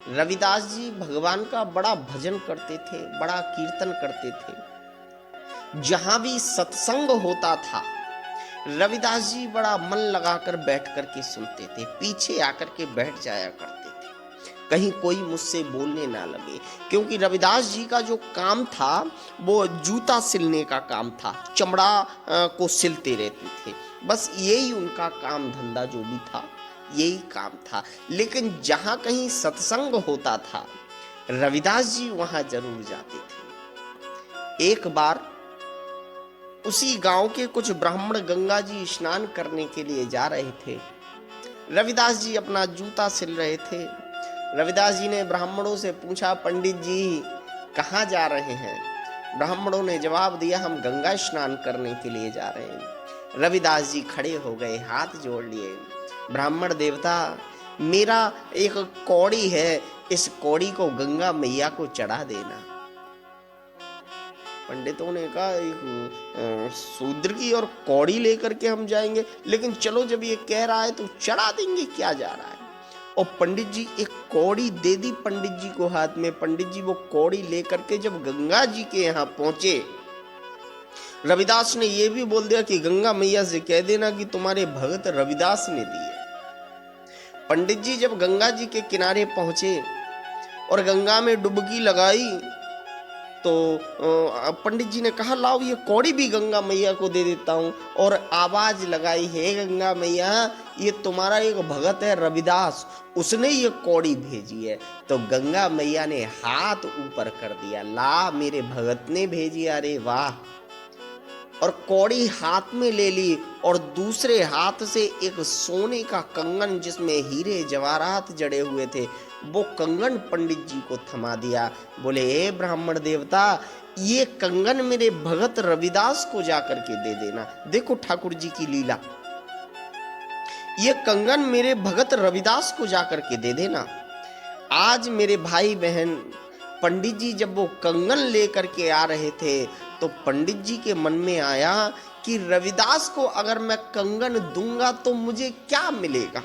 रविदास जी भगवान का बड़ा भजन करते थे, बड़ा कीर्तन करते थे। जहां भी सत्संग होता था, रविदास जी बड़ा मन लगाकर बैठ करके सुनते थे, पीछे आकर के बैठ जाया करते थे, कहीं कोई मुझसे बोलने ना लगे। क्योंकि रविदास जी का जो काम था वो जूता सिलने का काम था, चमड़ा को सिलते रहते थे, बस यही उनका काम धंधा जो भी था, यही काम था। लेकिन जहां कहीं सत्संग होता था, रविदास जी वहां जरूर जाते थे। एक बार उसी गांव के कुछ ब्राह्मण गंगा जी स्नान करने के लिए जा रहे थे। रविदास जी अपना जूता सिल रहे थे। रविदास जी ने ब्राह्मणों से पूछा, पंडित जी कहाँ जा रहे हैं? ब्राह्मणों ने जवाब दिया, हम गंगा स्नान करने के लिए जा रहे हैं। रविदास जी खड़े हो गए, हाथ जोड़ लिए, ब्राह्मण देवता मेरा एक कौड़ी है, इस कौड़ी को गंगा मैया को चढ़ा देना। पंडितों ने कहा, एक शूद्र की और कौड़ी लेकर के हम जाएंगे? लेकिन चलो जब ये कह रहा है तो चढ़ा देंगे, क्या जा रहा है। और पंडित जी एक कौड़ी दे दी पंडित जी को हाथ में। पंडित जी वो कौड़ी लेकर के जब गंगा जी के यहाँ पहुंचे, रविदास ने ये भी बोल दिया कि गंगा मैया से कह देना कि तुम्हारे भगत रविदास ने दिए। पंडित जी जब गंगा जी के किनारे पहुंचे और गंगा में डुबकी लगाई तो पंडित जी ने कहा, लाओ ये कौड़ी भी गंगा मैया को दे देता हूं। और आवाज लगाई, हे गंगा मैया, ये तुम्हारा एक भगत है रविदास, उसने ये कौड़ी भेजी है। तो गंगा मैया ने हाथ ऊपर कर दिया, ला मेरे भगत ने भेजी, अरे वाह। और कौड़ी हाथ में ले ली और दूसरे हाथ से एक सोने का कंगन जिसमें हीरे जवाहरात जड़े हुए थे, वो कंगन पंडित जी को थमा दिया। बोले, हे ब्राह्मण देवता, ये कंगन मेरे भगत रविदास को जाकर के दे देना। देखो ठाकुर जी की लीला, ये कंगन मेरे भगत रविदास को जाकर के दे देना। आज मेरे भाई बहन, पंडित जी जब वो कंगन लेकर के आ रहे थे तो पंडित जी के मन में आया कि रविदास को अगर मैं कंगन दूंगा तो मुझे क्या मिलेगा?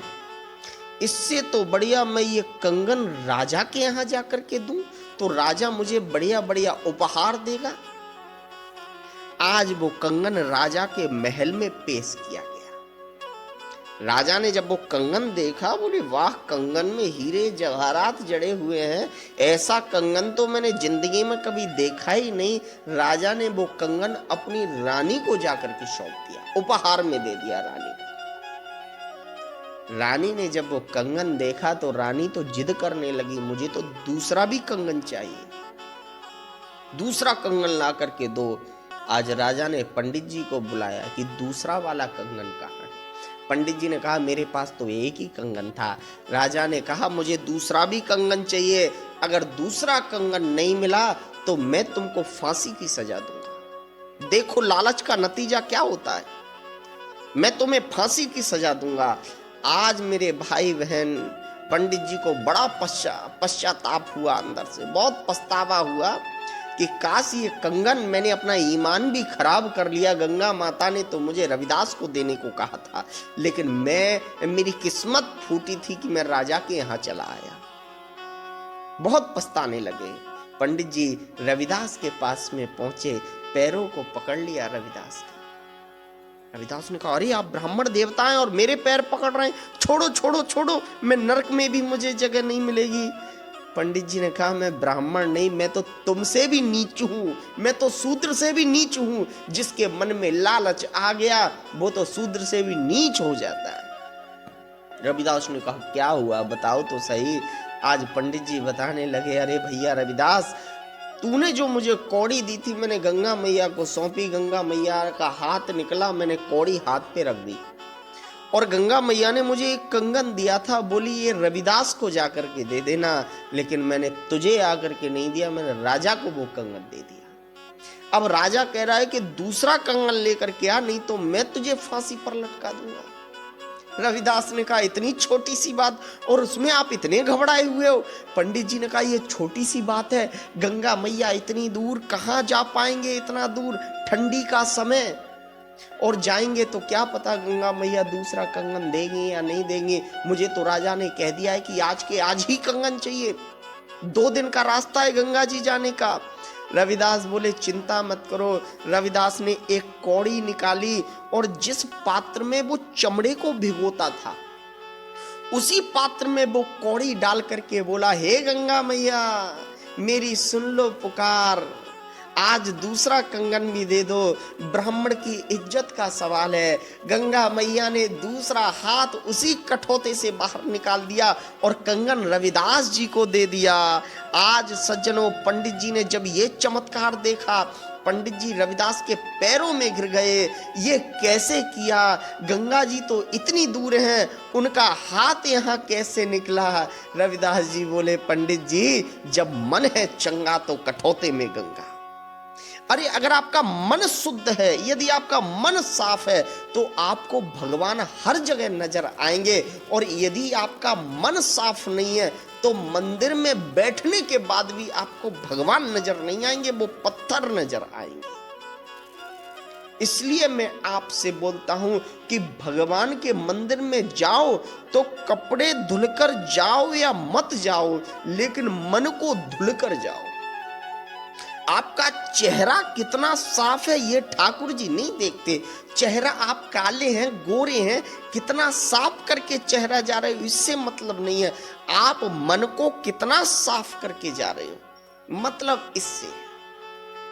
इससे तो बढ़िया मैं ये कंगन राजा के यहां जाकर के दूं तो राजा मुझे बढ़िया बढ़िया उपहार देगा। आज वो कंगन राजा के महल में पेश किया गया। राजा ने जब वो कंगन देखा, बोले, वाह, कंगन में हीरे जवाहरात जड़े हुए हैं, ऐसा कंगन तो मैंने जिंदगी में कभी देखा ही नहीं। राजा ने वो कंगन अपनी रानी को जाकर के सौंप दिया, उपहार में दे दिया रानी को। रानी ने जब वो कंगन देखा तो रानी तो जिद करने लगी, मुझे तो दूसरा भी कंगन चाहिए, दूसरा कंगन ला करके दो। आज राजा ने पंडित जी को बुलाया कि दूसरा वाला कंगन कहाँ है? पंडित जी ने कहा, मेरे पास तो एक ही कंगन था। राजा ने कहा, मुझे दूसरा भी कंगन चाहिए, अगर दूसरा कंगन नहीं मिला तो मैं तुमको फांसी की सजा दूंगा। देखो लालच का नतीजा क्या होता है, मैं तुम्हें फांसी की सजा दूंगा। आज मेरे भाई बहन, पंडित जी को बड़ा पश्चाताप हुआ, अंदर से बहुत पछतावा हुआ कि काश ये कंगन, मैंने अपना ईमान भी खराब कर लिया। गंगा माता ने तो मुझे रविदास को देने को कहा था, लेकिन मेरी किस्मत फूटी थी कि मैं राजा के यहाँ चला आया। बहुत पछताने लगे। पंडित जी रविदास के पास में पहुंचे, पैरों को पकड़ लिया रविदास ने। रविदास ने कहा, अरे आप ब्राह्मण देवता हैं और मेरे पैर पकड़ रहे हैं, छोड़ो छोड़ो छोड़ो, मैं नरक में भी मुझे जगह नहीं मिलेगी। पंडित जी ने कहा, मैं ब्राह्मण नहीं, मैं तो तुमसे भी नीच हूं, मैं तो शूद्र से भी नीच हूं। जिसके मन में लालच आ गया वो तो शूद्र से भी नीच हो जाता है। रविदास ने कहा, क्या हुआ बताओ तो सही। आज पंडित जी बताने लगे, अरे भैया रविदास, तूने जो मुझे कौड़ी दी थी, मैंने गंगा मैया को सौंपी, गंगा मैया का हाथ निकला, मैंने कौड़ी हाथ पे रख दी और गंगा मैया ने मुझे एक कंगन दिया था, बोली ये रविदास को जाकर के दे देना, लेकिन मैंने तुझे आकर के नहीं दिया, मैंने राजा को वो कंगन दे दिया। अब राजा कह रहा है कि दूसरा कंगन लेकर के आ, नहीं तो मैं तुझे फांसी पर लटका दूंगा। रविदास ने कहा, इतनी छोटी सी बात और उसमें आप इतने घबराए हुए हो? पंडित जी ने कहा, ये छोटी सी बात है, गंगा मैया इतनी दूर कहाँ जा पाएंगे, इतना दूर, ठंडी का समय, और जाएंगे तो क्या पता गंगा मैया दूसरा कंगन देंगे या नहीं देंगे। मुझे तो राजा ने कह दिया है कि आज के आज ही कंगन चाहिए। 2 दिन का रास्ता है गंगा जी जाने का। रविदास बोले चिंता मत करो। रविदास ने एक कौड़ी निकाली और जिस पात्र में वो चमड़े को भिगोता था उसी पात्र में वो कौड़ी डाल करके बोला, हे गंगा मैया मेरी सुन लो पुकार, आज दूसरा कंगन भी दे दो, ब्राह्मण की इज्जत का सवाल है। गंगा मैया ने दूसरा हाथ उसी कठौते से बाहर निकाल दिया और कंगन रविदास जी को दे दिया। आज सज्जनों, पंडित जी ने जब ये चमत्कार देखा, पंडित जी रविदास के पैरों में गिर गए। ये कैसे किया? गंगा जी तो इतनी दूर हैं, उनका हाथ यहाँ कैसे निकला? रविदास जी बोले, पंडित जी जब मन है चंगा तो कठौते में गंगा। अरे अगर आपका मन शुद्ध है, यदि आपका मन साफ है तो आपको भगवान हर जगह नजर आएंगे। और यदि आपका मन साफ नहीं है तो मंदिर में बैठने के बाद भी आपको भगवान नजर नहीं आएंगे, वो पत्थर नजर आएंगे। इसलिए मैं आपसे बोलता हूं कि भगवान के मंदिर में जाओ तो कपड़े धुलकर जाओ या मत जाओ, लेकिन मन को धुलकर जाओ। आपका चेहरा कितना साफ है ये ठाकुर जी नहीं देखते। चेहरा आप काले हैं, गोरे हैं, कितना साफ करके चेहरा जा रहे हो इससे मतलब नहीं है, आप मन को कितना साफ करके जा रहे हो, मतलब इससे।